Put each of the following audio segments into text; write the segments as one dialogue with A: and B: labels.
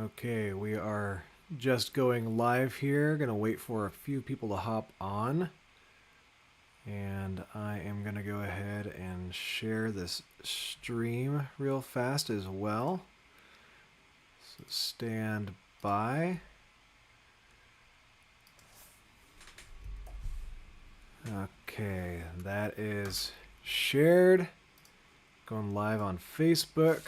A: Okay, we are just going live here. Gonna wait for a few people to hop on. And I am gonna go ahead and share this stream real fast as well. So stand by. Okay, that is shared. Going live on Facebook.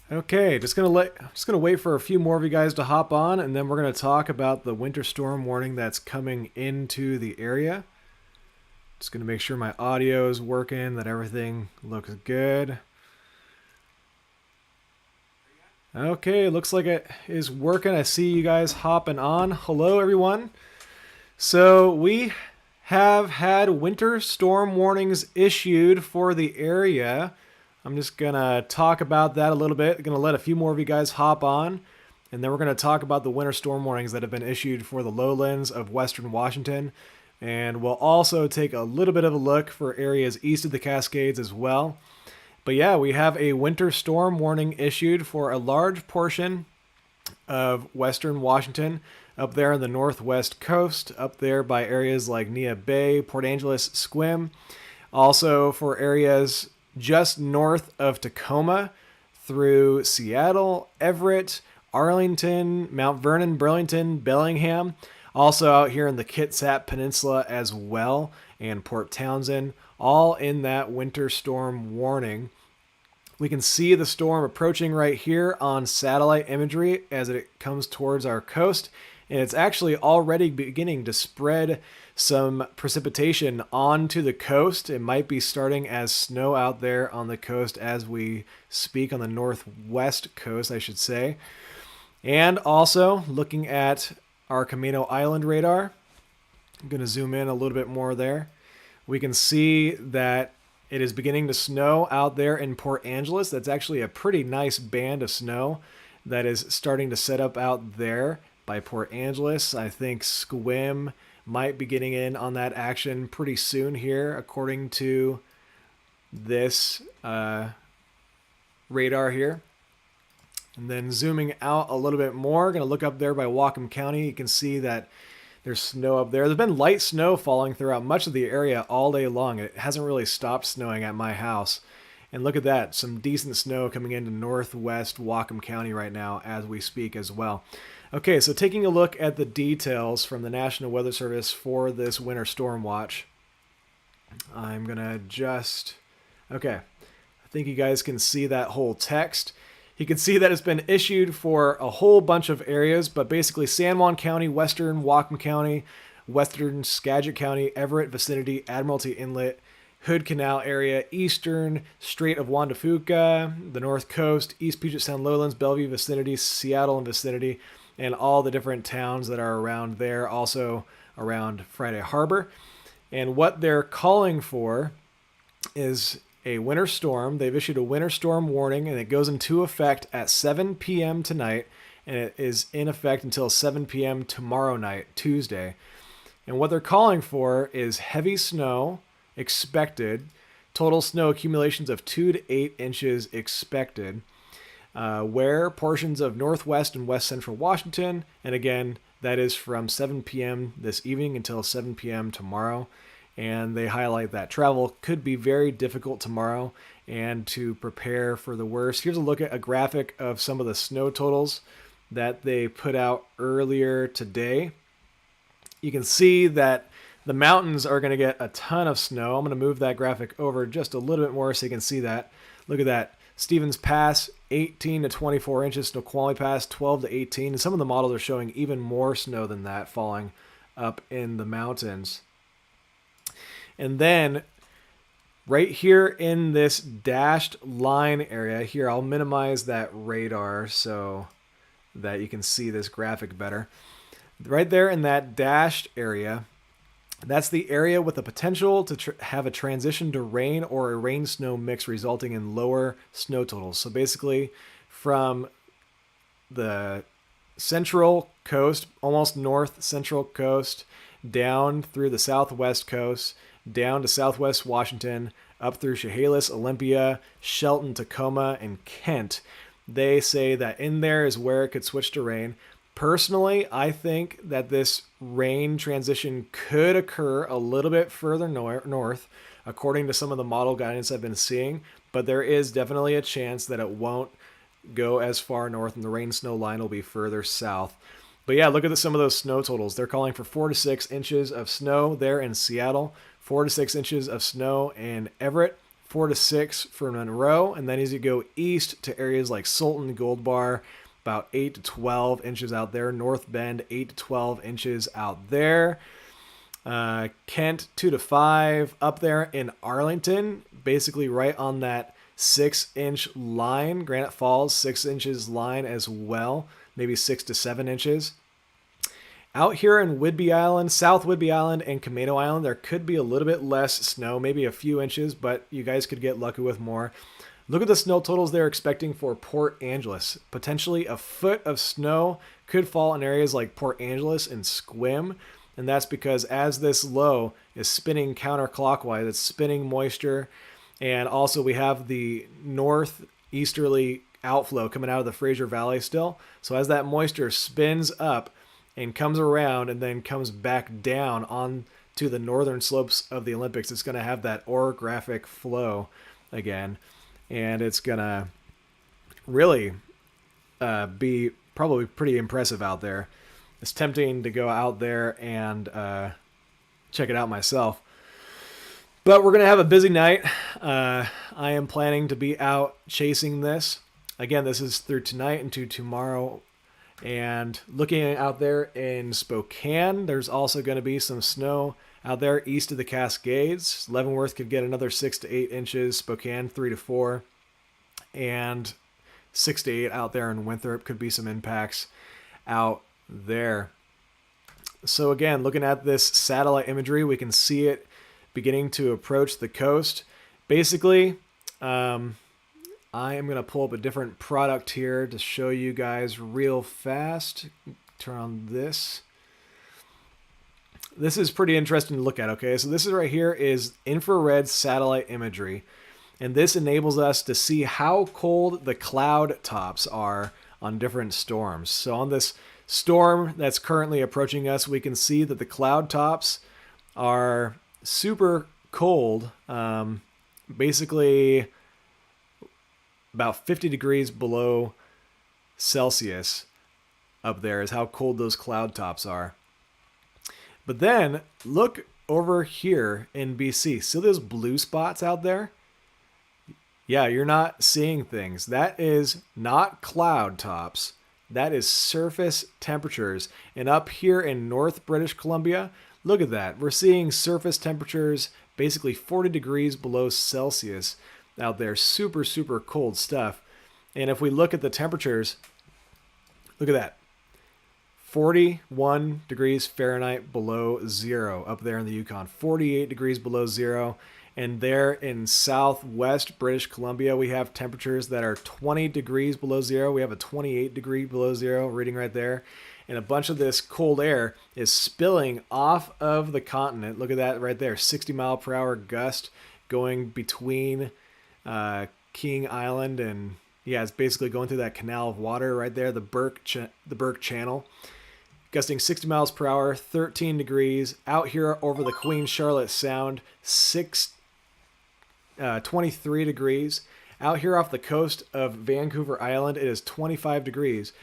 A: Okay, just gonna wait for a few more of you guys to hop on, and then we're gonna talk about the winter storm warning that's coming into the area. Just gonna make sure my audio is working, that everything looks good. Okay, looks like it is working. I see you guys hopping on. Hello, everyone. So we have had winter storm warnings issued for the area. I'm just going to talk about that a little bit. I'm going to let a few more of you guys hop on. And then we're going to talk about the winter storm warnings that have been issued for the lowlands of western Washington. And we'll also take a little bit of a look for areas east of the Cascades as well. But yeah, we have a winter storm warning issued for a large portion of western Washington, up there on the northwest coast, up there by areas like Neah Bay, Port Angeles, Sequim. Also for areas just north of Tacoma through Seattle, Everett, Arlington, Mount Vernon, Burlington, Bellingham. Also out here in the Kitsap Peninsula as well, and Port Townsend, all in that winter storm warning. We can see the storm approaching right here on satellite imagery as it comes towards our coast. And it's actually already beginning to spread some precipitation onto the coast. It might be starting as snow out there on the coast as we speak, on the northwest coast, I should say. And also looking at our Camino Island radar, I'm going to zoom in a little bit more there. We can see that it is beginning to snow out there in Port Angeles. That's actually a pretty nice band of snow that is starting to set up out there by Port Angeles. I think Sequim might be getting in on that action pretty soon here, according to this radar here. And then zooming out a little bit more, going to look up there by Whatcom County. You can see that there's snow up there. There's been light snow falling throughout much of the area all day long. It hasn't really stopped snowing at my house. And look at that, some decent snow coming into northwest Whatcom County right now as we speak as well. Okay, so taking a look at the details from the National Weather Service for this winter storm watch. I'm going to just... Okay, I think you guys can see that whole text. You can see that it's been issued for a whole bunch of areas, but basically San Juan County, western Whatcom County, western Skagit County, Everett vicinity, Admiralty Inlet, Hood Canal area, eastern Strait of Juan de Fuca, the north coast, East Puget Sound lowlands, Bellevue vicinity, Seattle and vicinity, and all the different towns that are around there, also around Friday Harbor. And what they're calling for is a winter storm. They've issued a winter storm warning, and it goes into effect at 7 p.m. tonight, and it is in effect until 7 p.m. tomorrow night, Tuesday. And what they're calling for is heavy snow expected, total snow accumulations of 2 to 8 inches expected, where portions of northwest and west central Washington, and again, that is from 7 p.m. this evening until 7 p.m. tomorrow. And they highlight that travel could be very difficult tomorrow and to prepare for the worst. Here's a look at a graphic of some of the snow totals that they put out earlier today. You can see that the mountains are going to get a ton of snow. I'm going to move that graphic over just a little bit more so you can see that. Look at that. Stevens Pass, 18 to 24 inches. Snoqualmie Pass, 12 to 18. And some of the models are showing even more snow than that falling up in the mountains. And then right here in this dashed line area here, I'll minimize that radar so that you can see this graphic better. Right there in that dashed area, that's the area with the potential to have a transition to rain or a rain-snow mix resulting in lower snow totals. So basically from the central coast, almost north central coast, down through the southwest coast, down to southwest Washington, up through Chehalis, Olympia, Shelton, Tacoma, and Kent. They say that in there is where it could switch to rain. Personally, I think that this rain transition could occur a little bit further north, according to some of the model guidance I've been seeing, but there is definitely a chance that it won't go as far north and the rain snow line will be further south. But yeah, look at some of those snow totals. They're calling for 4 to 6 inches of snow there in Seattle, 4 to 6 inches of snow in Everett, 4 to 6 for Monroe, and then as you go east to areas like Sultan, Gold Bar, about 8 to 12 inches out there. North Bend, 8 to 12 inches out there. Kent, 2 to 5 up there in Arlington, basically right on that 6-inch line. Granite Falls, 6 inches line as well, maybe 6 to 7 inches. Out here in Whidbey Island, South Whidbey Island and Camino Island, there could be a little bit less snow, maybe a few inches, but you guys could get lucky with more. Look at the snow totals they're expecting for Port Angeles. Potentially a foot of snow could fall in areas like Port Angeles and Sequim. And that's because as this low is spinning counterclockwise, it's spinning moisture. And also we have the northeasterly outflow coming out of the Fraser Valley still. So as that moisture spins up and comes around and then comes back down on to the northern slopes of the Olympics, it's going to have that orographic flow again. And it's going to really be probably pretty impressive out there. It's tempting to go out there and check it out myself. But we're going to have a busy night. I am planning to be out chasing this. Again, this is through tonight into tomorrow. And looking out there in Spokane, there's also going to be some snow out there east of the Cascades. Leavenworth could get another 6 to 8 inches. Spokane, 3 to 4. And 6 to 8 out there in Winthrop could be some impacts out there. So again, looking at this satellite imagery, we can see it beginning to approach the coast. Basically, I am going to pull up a different product here to show you guys real fast. Turn on this. This is pretty interesting to look at, okay? So this is right here is infrared satellite imagery. And this enables us to see how cold the cloud tops are on different storms. So on this storm that's currently approaching us, we can see that the cloud tops are super cold. Basically about 50 degrees below Celsius up there is how cold those cloud tops are. But then look over here in BC. See those blue spots out there? Yeah, you're not seeing things. That is not cloud tops. That is surface temperatures. And up here in North British Columbia, look at that. We're seeing surface temperatures basically 40 degrees below Celsius out there. Super, super cold stuff. And if we look at the temperatures, look at that. 41 degrees Fahrenheit below zero up there in the Yukon. 48 degrees below zero. And there in southwest British Columbia, we have temperatures that are 20 degrees below zero. We have a 28 degree below zero reading right there. And a bunch of this cold air is spilling off of the continent. Look at that right there. 60 mile per hour gust going between King Island and, yeah, it's basically going through that canal of water right there, the Burke Channel. Gusting 60 miles per hour, 13 degrees. Out here over the Queen Charlotte Sound, 23 degrees. Out here off the coast of Vancouver Island, it is 25 degrees.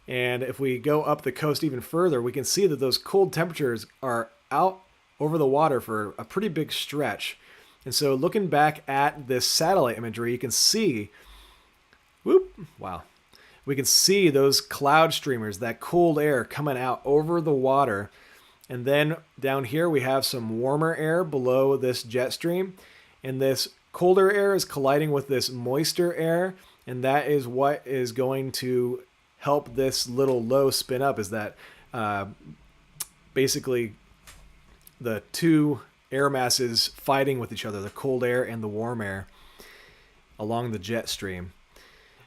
A: And if we go up the coast even further, we can see that those cold temperatures are out over the water for a pretty big stretch. And so looking back at this satellite imagery, you can see, wow. We can see those cloud streamers, that cold air coming out over the water. And then down here we have some warmer air below this jet stream. And this colder air is colliding with this moister air. And that is what is going to help this little low spin up, is that basically the two air masses fighting with each other, the cold air and the warm air along the jet stream.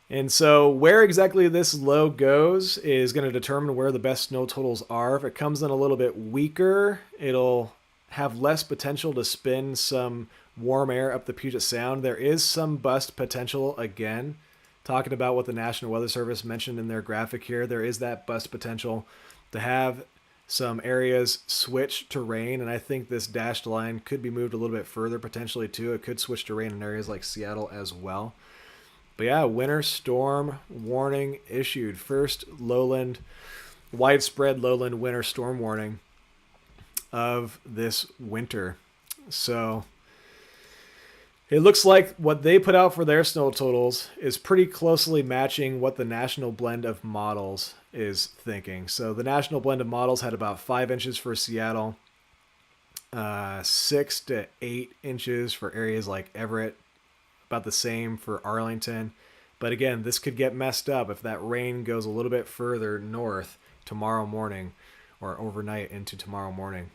A: And so where exactly this low goes is going to determine where the best snow totals are. If it comes in a little bit weaker, it'll have less potential to spin some warm air up the Puget Sound. There is some bust potential again. Talking about what the National Weather Service mentioned in their graphic here, there is that bust potential to have some areas switch to rain, and I think this dashed line could be moved a little bit further potentially too. It could switch to rain in areas like Seattle as well. But yeah, winter storm warning issued. First widespread lowland winter storm warning of this winter. So it looks like what they put out for their snow totals is pretty closely matching what the National Blend of Models is thinking. So the National Blend of Models had about 5 inches for Seattle, 6 to 8 inches for areas like Everett, about the same for Arlington. But again, this could get messed up if that rain goes a little bit further north tomorrow morning or overnight into tomorrow morning.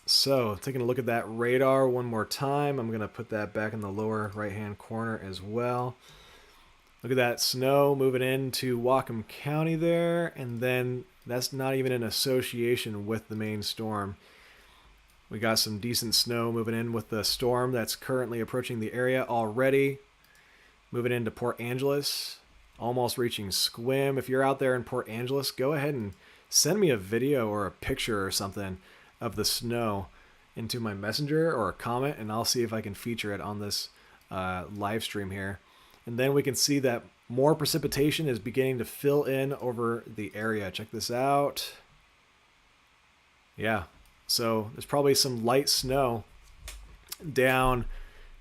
A: So taking a look at that radar one more time. I'm going to put that back in the lower right-hand corner as well. Look at that snow moving into Whatcom County there. And then that's not even in association with the main storm. We got some decent snow moving in with the storm that's currently approaching the area already. Moving into Port Angeles, almost reaching Squim. If you're out there in Port Angeles, go ahead and send me a video or a picture or something of the snow into my messenger or a comment, and I'll see if I can feature it on this live stream here. And then we can see that more precipitation is beginning to fill in over the area. Check this out. Yeah, so there's probably some light snow down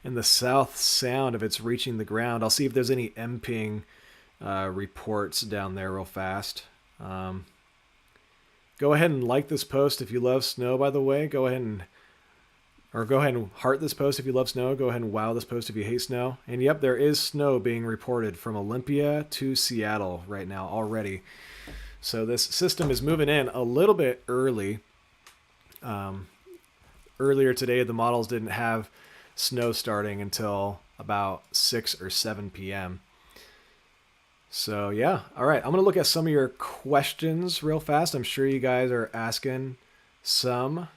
A: in the South Sound if it's reaching the ground. I'll see if there's any MPing reports down there real fast. Go ahead and like this post if you love snow, by the way. Go ahead and heart this post if you love snow. Go ahead and wow this post if you hate snow. And yep, there is snow being reported from Olympia to Seattle right now already. So this system is moving in a little bit early. Earlier today, the models didn't have snow starting until about 6 or 7 p.m. So yeah, all right. I'm going to look at some of your questions real fast. I'm sure you guys are asking some.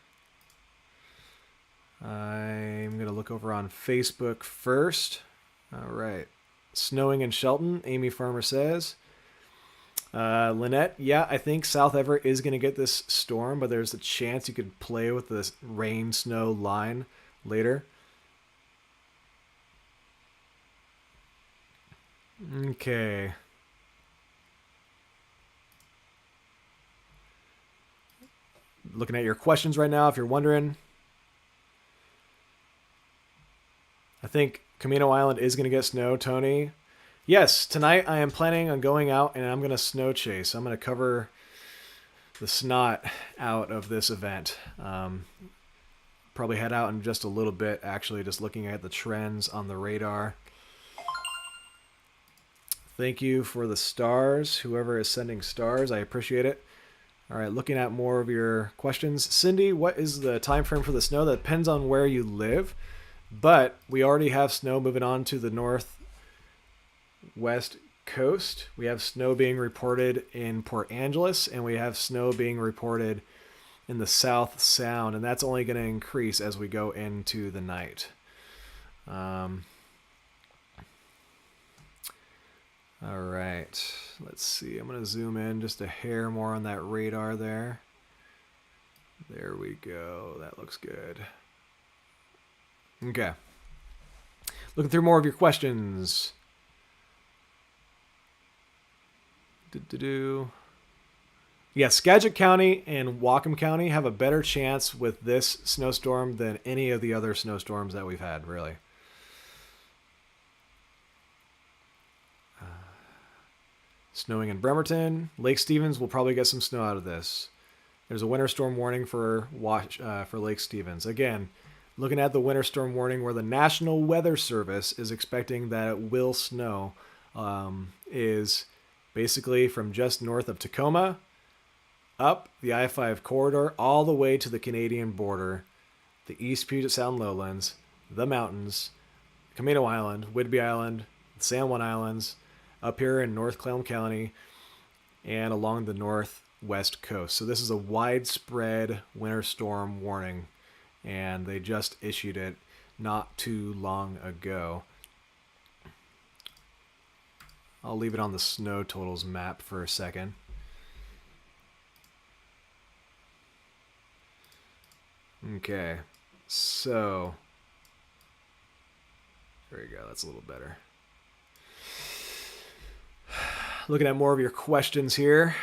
A: I'm going to look over on Facebook first. All right. Snowing in Shelton, Amy Farmer says. Lynette, yeah, I think South Everett is going to get this storm, but there's a chance you could play with this rain-snow line later. Okay. Looking at your questions right now, if you're wondering. I think Camino Island is going to get snow, Tony. Yes, tonight I am planning on going out and I'm going to snow chase. I'm going to cover the snot out of this event. Probably head out in just a little bit, actually, just looking at the trends on the radar. Thank you for the stars, whoever is sending stars. I appreciate it. All right, looking at more of your questions. Cindy, what is the time frame for the snow? That depends on where you live, but we already have snow moving on to the northwest coast. We have snow being reported in Port Angeles, and we have snow being reported in the South Sound, and that's only going to increase as we go into the night. All right, let's see. I'm going to zoom in just a hair more on that radar there. There we go. That looks good. Okay. Looking through more of your questions. Yeah, Skagit County and Whatcom County have a better chance with this snowstorm than any of the other snowstorms that we've had, really. Snowing in Bremerton. Lake Stevens will probably get some snow out of this. There's a winter storm warning for Lake Stevens. Again, looking at the winter storm warning where the National Weather Service is expecting that it will snow, is basically from just north of Tacoma up the I-5 corridor all the way to the Canadian border, the East Puget Sound lowlands, the mountains, Camino Island, Whidbey Island, San Juan Islands, up here in North Clallam County, and along the north west coast. So this is a widespread winter storm warning, and they just issued it not too long ago. I'll leave it on the snow totals map for a second. Okay, so there you go. That's a little better. Looking at more of your questions here.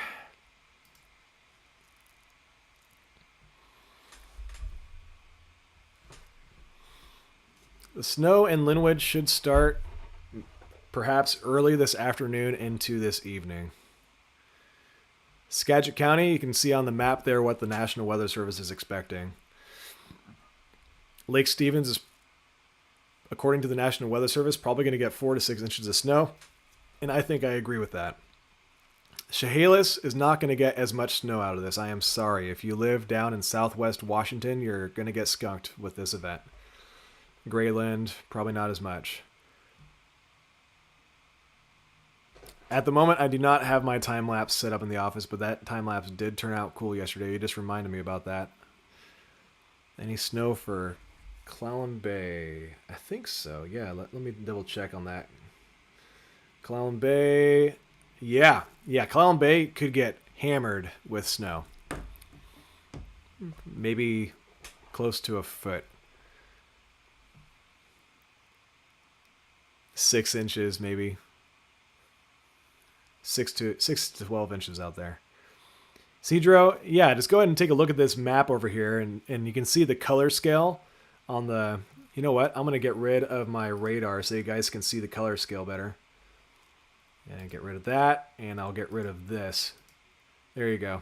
A: The snow in Linwood should start perhaps early this afternoon into this evening. Skagit County, you can see on the map there what the National Weather Service is expecting. Lake Stevens is, according to the National Weather Service, probably going to get 4 to 6 inches of snow, and I think I agree with that. Chehalis is not going to get as much snow out of this. I am sorry. If you live down in southwest Washington, you're going to get skunked with this event. Grayland, probably not as much. At the moment, I do not have my time lapse set up in the office, but that time lapse did turn out cool yesterday. You just reminded me about that. Any snow for Clallam Bay? I think so. Yeah, let me double check on that. Clallam Bay. Yeah, Clallam Bay could get hammered with snow. Maybe close to a foot. 6 inches, maybe. 6 to 12 inches out there. Cedro, yeah, just go ahead and take a look at this map over here, and you can see the color scale on the... You know what? I'm going to get rid of my radar so you guys can see the color scale better. And get rid of that, and I'll get rid of this. There you go.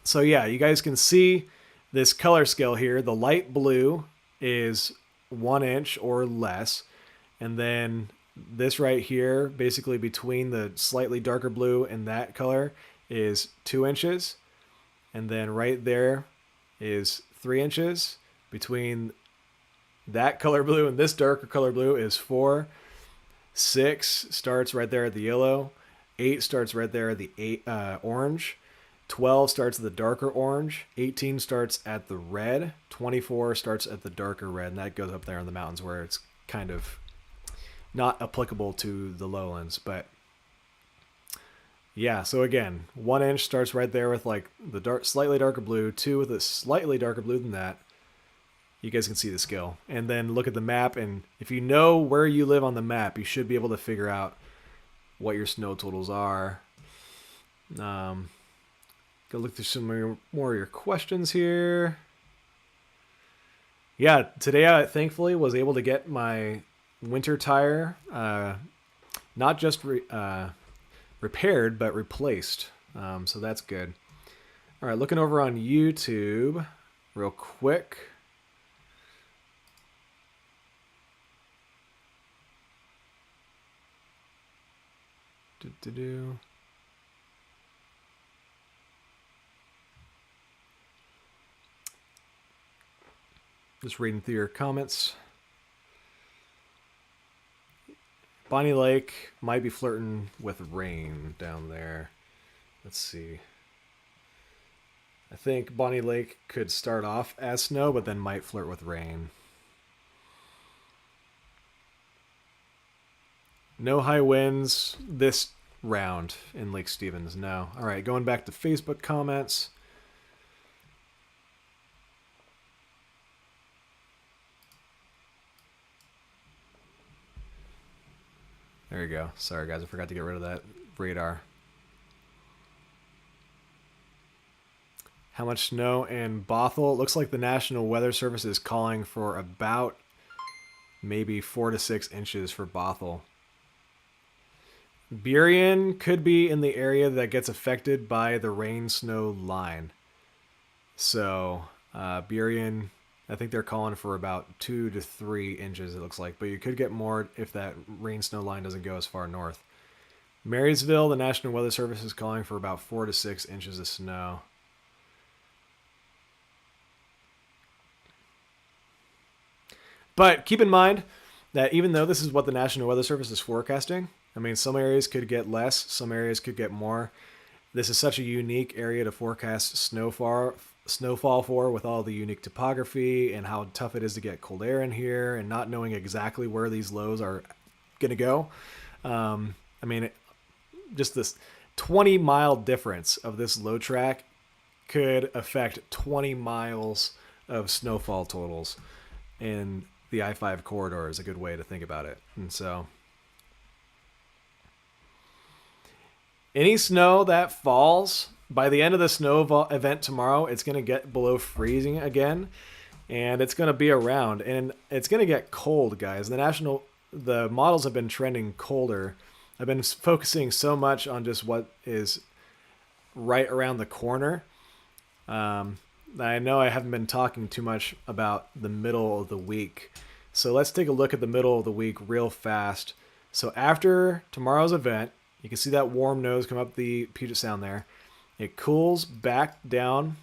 A: So yeah, you guys can see this color scale here. The light blue is 1 inch or less, and then this right here, basically between the slightly darker blue and that color, is 2 inches. And then right there is 3 inches. Between that color blue and this darker color blue is 4. 6 starts right there at the yellow. 8 starts right there at the orange. 12 starts at the darker orange. 18 starts at the red. 24 starts at the darker red. And that goes up there in the mountains where it's kind of not applicable to the lowlands. But yeah, so again, 1 inch starts right there with like the slightly darker blue. 2 with a slightly darker blue than that. You guys can see the scale. And then look at the map, and if you know where you live on the map, you should be able to figure out what your snow totals are. Go look through some more of your questions here. Yeah, today I thankfully was able to get my winter tire not just repaired, but replaced. So that's good. All right, looking over on YouTube real quick. Just reading through your comments. Bonnie Lake might be flirting with rain down there. Let's see. I think Bonnie Lake could start off as snow, but then might flirt with rain. No high winds this round in Lake Stevens, no. All right, going back to Facebook comments. There you go. Sorry, guys, I forgot to get rid of that radar. How much snow in Bothell? It looks like the National Weather Service is calling for about maybe 4 to 6 inches for Bothell. Burien could be in the area that gets affected by the rain-snow line. So, Burien, I think they're calling for about 2 to 3 inches, it looks like. But you could get more if that rain-snow line doesn't go as far north. Marysville, the National Weather Service is calling for about 4 to 6 inches of snow. But keep in mind that even though this is what the National Weather Service is forecasting, I mean, some areas could get less, some areas could get more. this is such a unique area to forecast snowfall for, with all the unique topography and how tough it is to get cold air in here, and not knowing exactly where these lows are going to go. I mean, just this 20-mile difference of this low track could affect 20 miles of snowfall totals in the I-5 corridor is a good way to think about it. And so any snow that falls by the end of the snow event tomorrow, it's going to get below freezing again, and it's going to be around, and it's going to get cold, guys. The models have been trending colder. I've been focusing so much on just what is right around the corner. I know I haven't been talking too much about the middle of the week. So let's take a look at the middle of the week real fast. So after tomorrow's event, you can see that warm nose come up the Puget Sound there. It cools back down,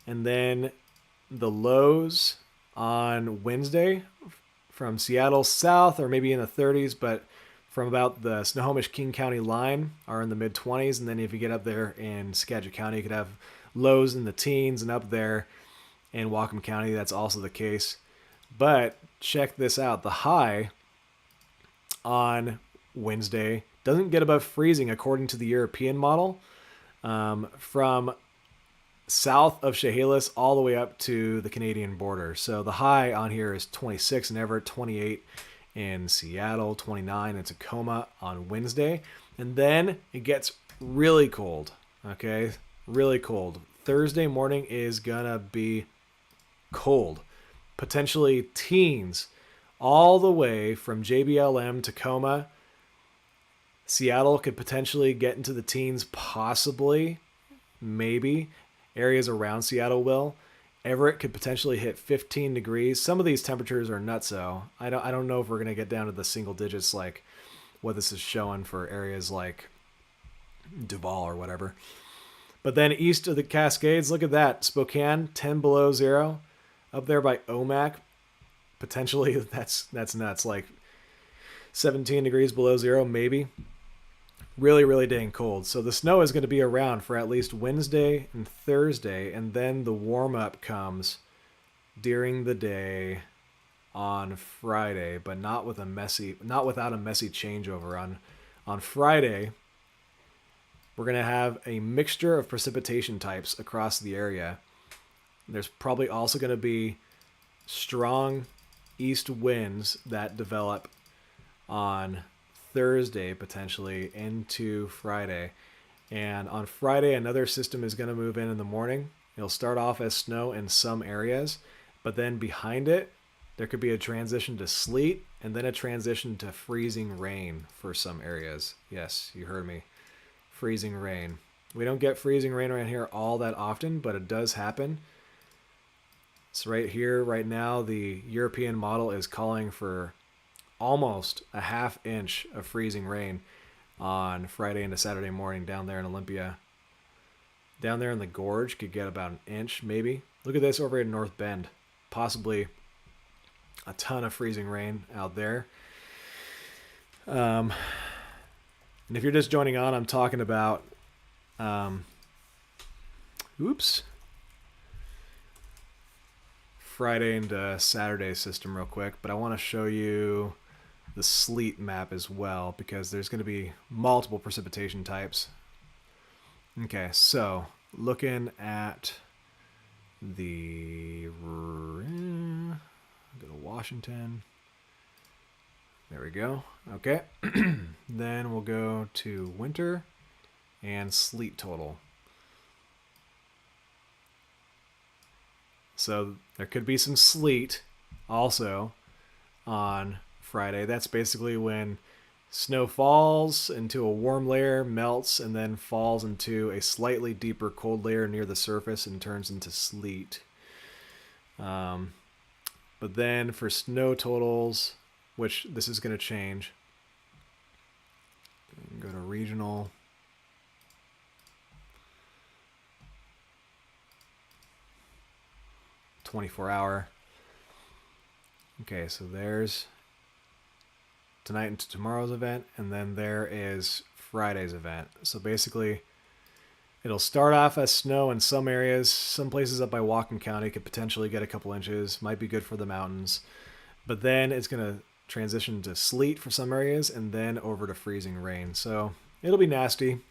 A: and then the lows on Wednesday from Seattle south are maybe in the 30s, but from about the Snohomish King County line are in the mid 20s. And then if you get up there in Skagit County, you could have lows in the teens, and up there in Whatcom County, that's also the case. But check this out. The high on Wednesday doesn't get above freezing according to the European model, from south of Chehalis all the way up to the Canadian border. So the high on here is 26 in Everett, 28 in Seattle, 29 in Tacoma on Wednesday. And then it gets really cold, okay? Really cold. Thursday morning is gonna be cold. Potentially teens all the way from JBLM, Tacoma. Seattle could potentially get into the teens, possibly, maybe. Areas around Seattle will. Everett could potentially hit 15 degrees. Some of these temperatures are nutso. I don't know if we're gonna get down to the single digits like what this is showing for areas like Duval or whatever. But then east of the Cascades, look at that. Spokane, 10 below zero. Up there by Omak, potentially that's nuts. Like 17 degrees below zero, maybe. Really, really dang cold. So the snow is going to be around for at least Wednesday and Thursday, and then the warm-up comes during the day on Friday, but not without a messy changeover. On Friday, we're going to have a mixture of precipitation types across the area. There's probably also going to be strong east winds that develop on Thursday, potentially into Friday. And on Friday, another system is going to move in the morning. It'll start off as snow in some areas, but then behind it, there could be a transition to sleet and then a transition to freezing rain for some areas. Yes, you heard me. Freezing rain. We don't get freezing rain around here all that often, but it does happen. So right here, right now, the European model is calling for almost a ½ inch of freezing rain on Friday into Saturday morning down there in Olympia. Down there in the gorge could get about an inch, maybe. Look at this over in North Bend. Possibly a ton of freezing rain out there. And if you're just joining on, I'm talking about Friday into Saturday system real quick, but I want to show you the sleet map as well, because there's going to be multiple precipitation types. Okay, so looking at the go to Washington. There we go. Okay. Then we'll go to winter and sleet total. So there could be some sleet also on Friday. That's basically when snow falls into a warm layer, melts, and then falls into a slightly deeper cold layer near the surface and turns into sleet. But then for snow totals, which this is going to change, go to regional. .24-hour. Okay, so there's tonight into tomorrow's event, and then there is Friday's event. So basically, It'll start off as snow in some areas. Some places up by Whatcom County could potentially get a couple inches. Might be good for the mountains. But then it's going to transition to sleet for some areas and then over to freezing rain. So it'll be nasty.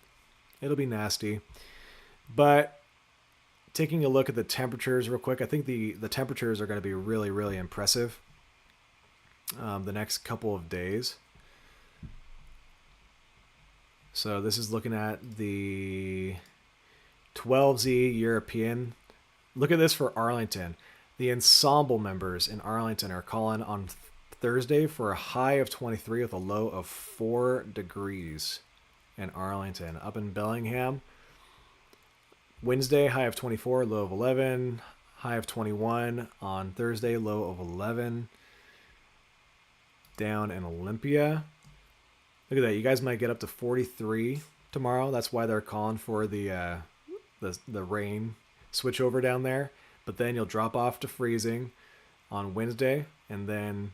A: It'll be nasty. But taking a look at the temperatures real quick, I think the temperatures are going to be really, really impressive the next couple of days. So this is looking at the 12Z European. Look at this for Arlington. The ensemble members in Arlington are calling on Thursday for a high of 23 with a low of 4 degrees in Arlington. Up in Bellingham, Wednesday, high of 24, low of 11. High of 21 on Thursday, low of 11. Down in Olympia. Look at that. You guys might get up to 43 tomorrow. That's why they're calling for the rain switch over down there. But then you'll drop off to freezing on Wednesday. And then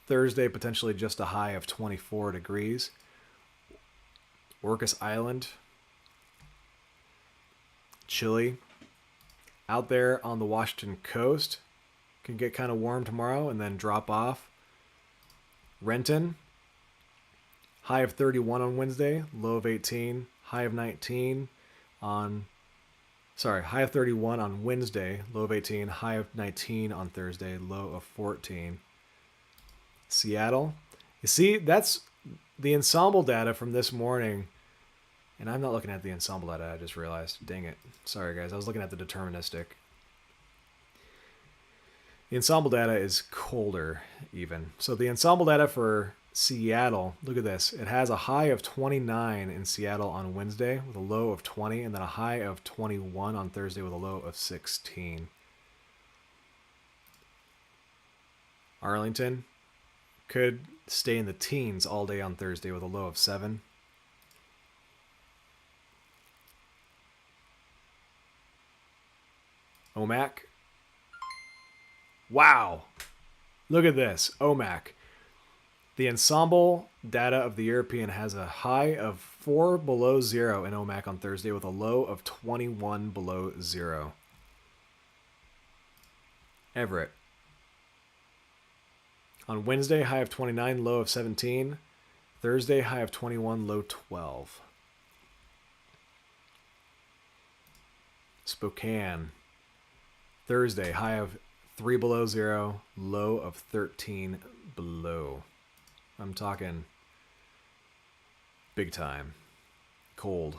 A: Thursday, potentially just a high of 24 degrees. Orcas Island, chilly. Out there on the Washington coast, can get kind of warm tomorrow and then drop off. Renton, high of 31 on Wednesday, low of 18, high of 19 on, high of 31 on Wednesday, low of 18, high of 19 on Thursday, low of 14. Seattle, you see, that's the ensemble data from this morning. And I'm not looking at the ensemble data, I just realized. Dang it. Sorry, guys. I was looking at the deterministic. The ensemble data is colder, even. So the ensemble data for Seattle, look at this. It has a high of 29 in Seattle on Wednesday with a low of 20, and then a high of 21 on Thursday with a low of 16. Arlington could stay in the teens all day on Thursday with a low of 7. Omak. Wow. Look at this. Omak. The ensemble data of the European has a high of 4 below 0 in Omak on Thursday with a low of 21 below 0. Everett. On Wednesday, high of 29, low of 17. Thursday, high of 21, low 12. Spokane. Thursday, high of 3 below 0, low of 13 below. I'm talking big time. Cold.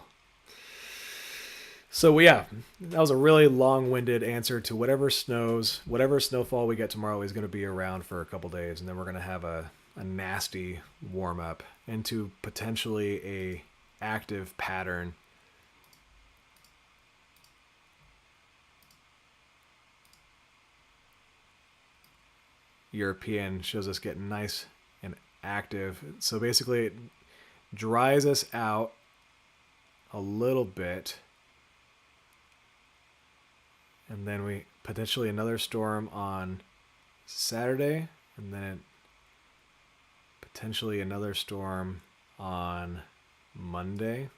A: So yeah, that was a really long-winded answer to whatever snowfall we get tomorrow is going to be around for a couple days, and then we're going to have a nasty warm-up into potentially a active pattern. European shows us getting nice and active. So basically it dries us out a little bit. And then we potentially another storm on Saturday. And then potentially another storm on Monday.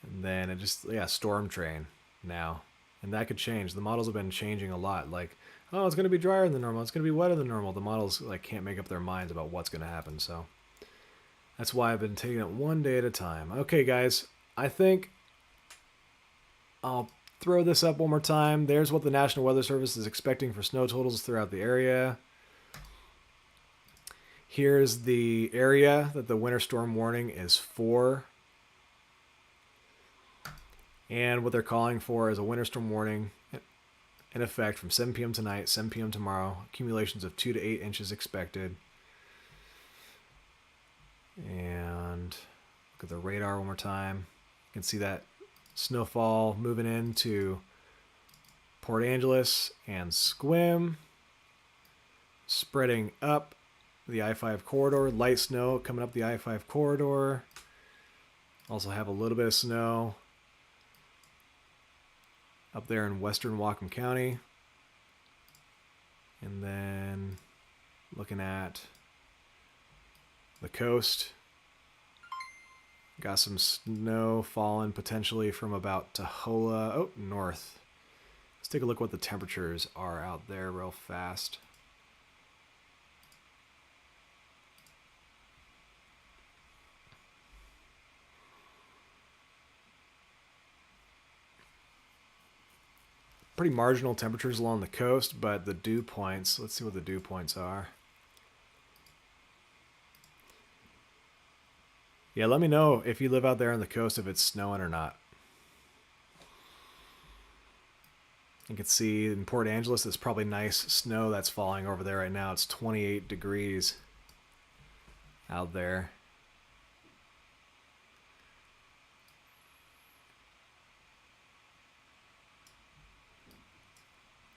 A: And then it just, storm train now. And that could change. The models have been changing a lot. Like, oh, it's going to be drier than normal. It's going to be wetter than normal. The models can't make up their minds about what's going to happen. So that's why I've been taking it one day at a time. Okay, guys, I think I'll throw this up one more time. There's what the National Weather Service is expecting for snow totals throughout the area. Here's the area that the winter storm warning is for. And what they're calling for is a winter storm warning in effect from 7 p.m. tonight, 7 p.m. tomorrow. Accumulations of 2 to 8 inches expected. And look at the radar one more time. You can see that snowfall moving into Port Angeles and Sequim. Spreading up the I-5 corridor. Light snow coming up the I-5 corridor. Also have a little bit of snow up there in western Whatcom County. And then looking at the coast, Got some snow falling potentially from about Tahola. Oh, north. Let's take a look what the temperatures are out there real fast. Pretty marginal temperatures along the coast, but the dew points, let's see what the dew points are. Yeah, let me know if you live out there on the coast if it's snowing or not. You can see in Port Angeles, there's probably nice snow that's falling over there right now. It's 28 degrees out there.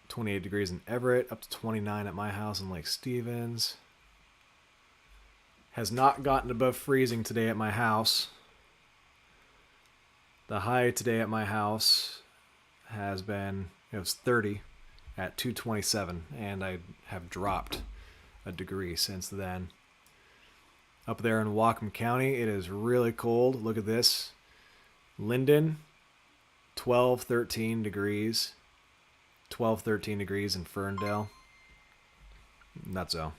A: .28 degrees in Everett, up to 29 at my house in Lake Stevens. Has not gotten above freezing today at my house. The high today at my house has been, it was 30 at 227, and I have dropped a degree since then. Up there in Whatcom County, it is really cold. Look at this. Linden, 12, 13 degrees. 12, 13 degrees in Ferndale. Nutso.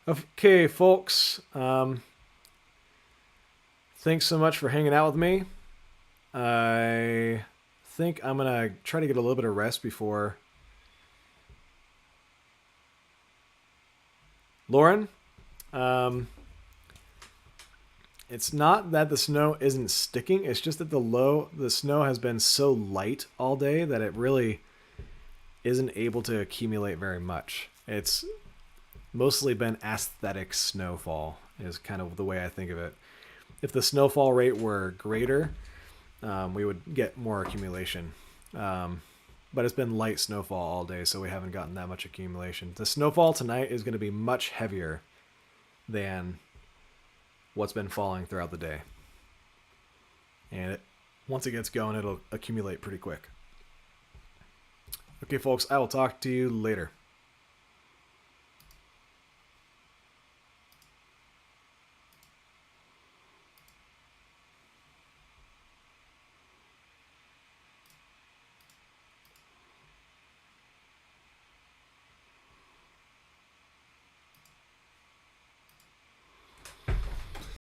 A: Okay, folks. Thanks so much for hanging out with me. I think I'm going to try to get a little bit of rest before. Lauren, it's not that the snow isn't sticking. It's just that the snow has been so light all day that it really isn't able to accumulate very much. It's mostly been aesthetic snowfall is kind of the way I think of it. If the snowfall rate were greater, we would get more accumulation. But it's been light snowfall all day, so we haven't gotten that much accumulation. The snowfall tonight is going to be much heavier than what's been falling throughout the day. And once it gets going, it'll accumulate pretty quick. Okay, folks, I will talk to you later.